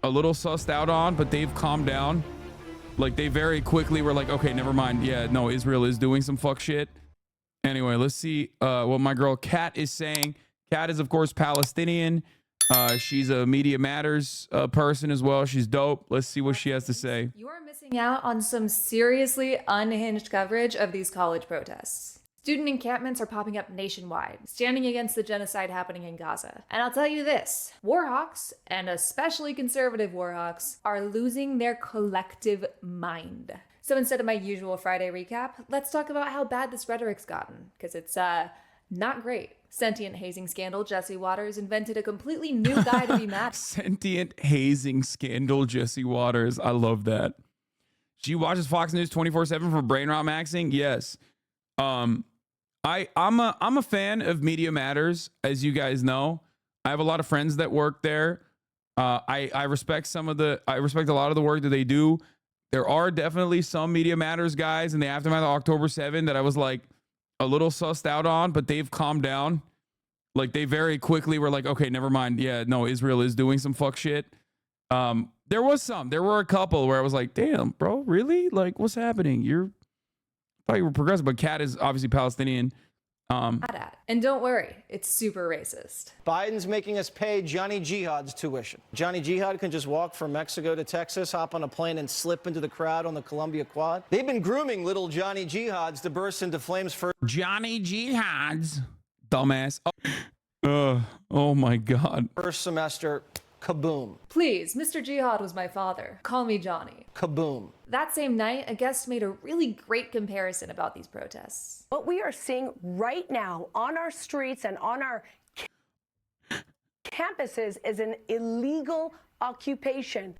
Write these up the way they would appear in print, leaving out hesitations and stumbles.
a little sussed out on, but they've calmed down. Like, they very quickly were like, okay, never mind. Yeah, no, Israel is doing some fuck shit. Anyway, let's see what my girl Kat is saying. Kat is, of course, Palestinian. She's a Media Matters person as well. She's dope. Let's see what she has to say. You are missing out on some seriously unhinged coverage of these college protests. Student encampments are popping up nationwide, standing against the genocide happening in Gaza. And I'll tell you this, warhawks, and especially conservative warhawks, are losing their collective mind. So instead of my usual Friday recap, let's talk about how bad this rhetoric's gotten, because it's not great. Sentient hazing scandal Jesse Waters invented a completely new guy to be mad. Sentient hazing scandal Jesse Waters. I love that. She watches Fox News 24/7 for brain rot maxing. Yes. I'm a fan of Media Matters, as you guys know. I have a lot of friends that work there. I respect a lot of the work that they do. There are definitely some Media Matters guys in the aftermath of October 7 that I was like a little sussed out on, but they've calmed down. Like, they very quickly were like, okay, never mind. Yeah, no, Israel is doing some fuck shit. There were a couple where I was like, damn, bro, really? Like, what's happening? I thought you were progressive, but Kat is obviously Palestinian. And don't worry, it's super racist. Biden's making us pay Johnny Jihad's tuition. Johnny Jihad can just walk from Mexico to Texas, hop on a plane, and slip into the crowd on the Columbia Quad. They've been grooming little Johnny Jihads to burst into flames for Johnny Jihads, dumbass. Oh my God. First semester. Kaboom. Please, Mr. Jihad was my father. Call me Johnny. Kaboom. That same night, a guest made a really great comparison about these protests. What we are seeing right now on our streets and on our campuses is an illegal occupation.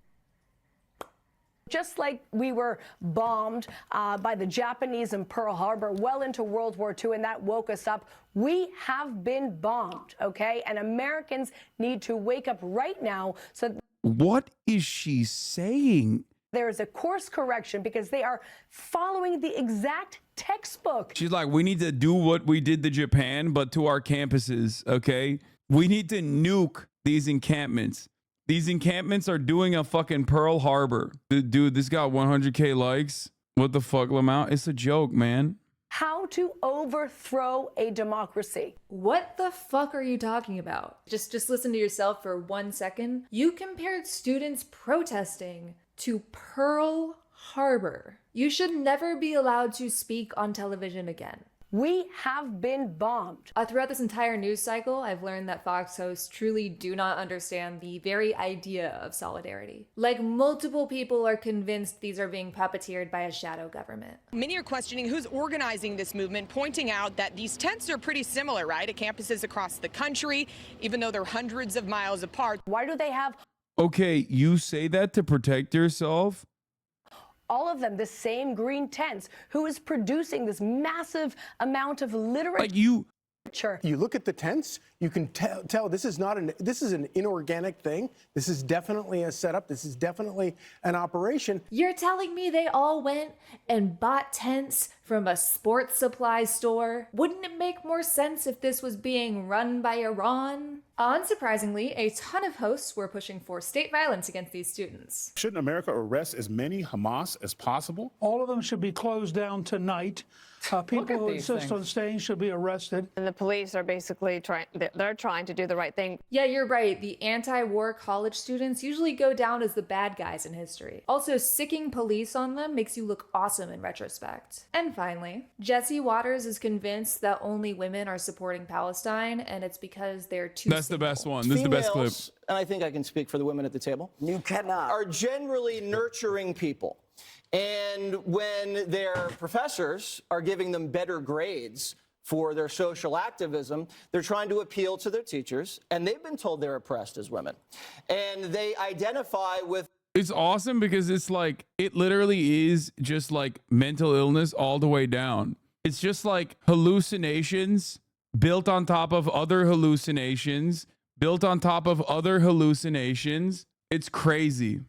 Just like we were bombed by the Japanese in Pearl Harbor well into World War II, and that woke us up, we have been bombed, okay? And Americans need to wake up right now. So what is she saying? There is a course correction because they are following the exact textbook. She's like, we need to do what we did to Japan, but to our campuses, okay? We need to nuke these encampments. These encampments are doing a fucking Pearl Harbor. Dude, this got 100K likes. What the fuck, Lamau? It's a joke, man. How to overthrow a democracy. What the fuck are you talking about? Just listen to yourself for 1 second. You compared students protesting to Pearl Harbor. You should never be allowed to speak on television again. We have been bombed. Throughout this entire news cycle, I've learned that Fox hosts truly do not understand the very idea of solidarity. Like, multiple people are convinced these are being puppeteered by a shadow government. Many are questioning who's organizing this movement, pointing out that these tents are pretty similar, right, at campuses across the country, even though they're hundreds of miles apart. Why do they have... Okay, you say that to protect yourself? All of them, the same green tents. Who is producing this massive amount of literature? Like you look at the tents, you can tell this is an inorganic thing. This is definitely a setup. This is definitely an operation. You're telling me they all went and bought tents from a sports supply store? Wouldn't it make more sense if this was being run by Iran? Unsurprisingly, a ton of hosts were pushing for state violence against these students. Shouldn't America arrest as many Hamas as possible? All of them should be closed down tonight. People who insist on staying should be arrested. And the police are basically they're trying to do the right thing. Yeah, you're right. The anti-war college students usually go down as the bad guys in history. Also, sicking police on them makes you look awesome in retrospect. And finally, Jesse Waters is convinced that only women are supporting Palestine, and it's because they're too That's the best one. This is the best clip. And I think I can speak for the women at the table. You cannot. Are generally nurturing people. And when their professors are giving them better grades for their social activism, they're trying to appeal to their teachers, and they've been told they're oppressed as women. And they identify with... It's awesome because it's like, it literally is just like mental illness all the way down. It's just like hallucinations built on top of other hallucinations, built on top of other hallucinations. It's crazy.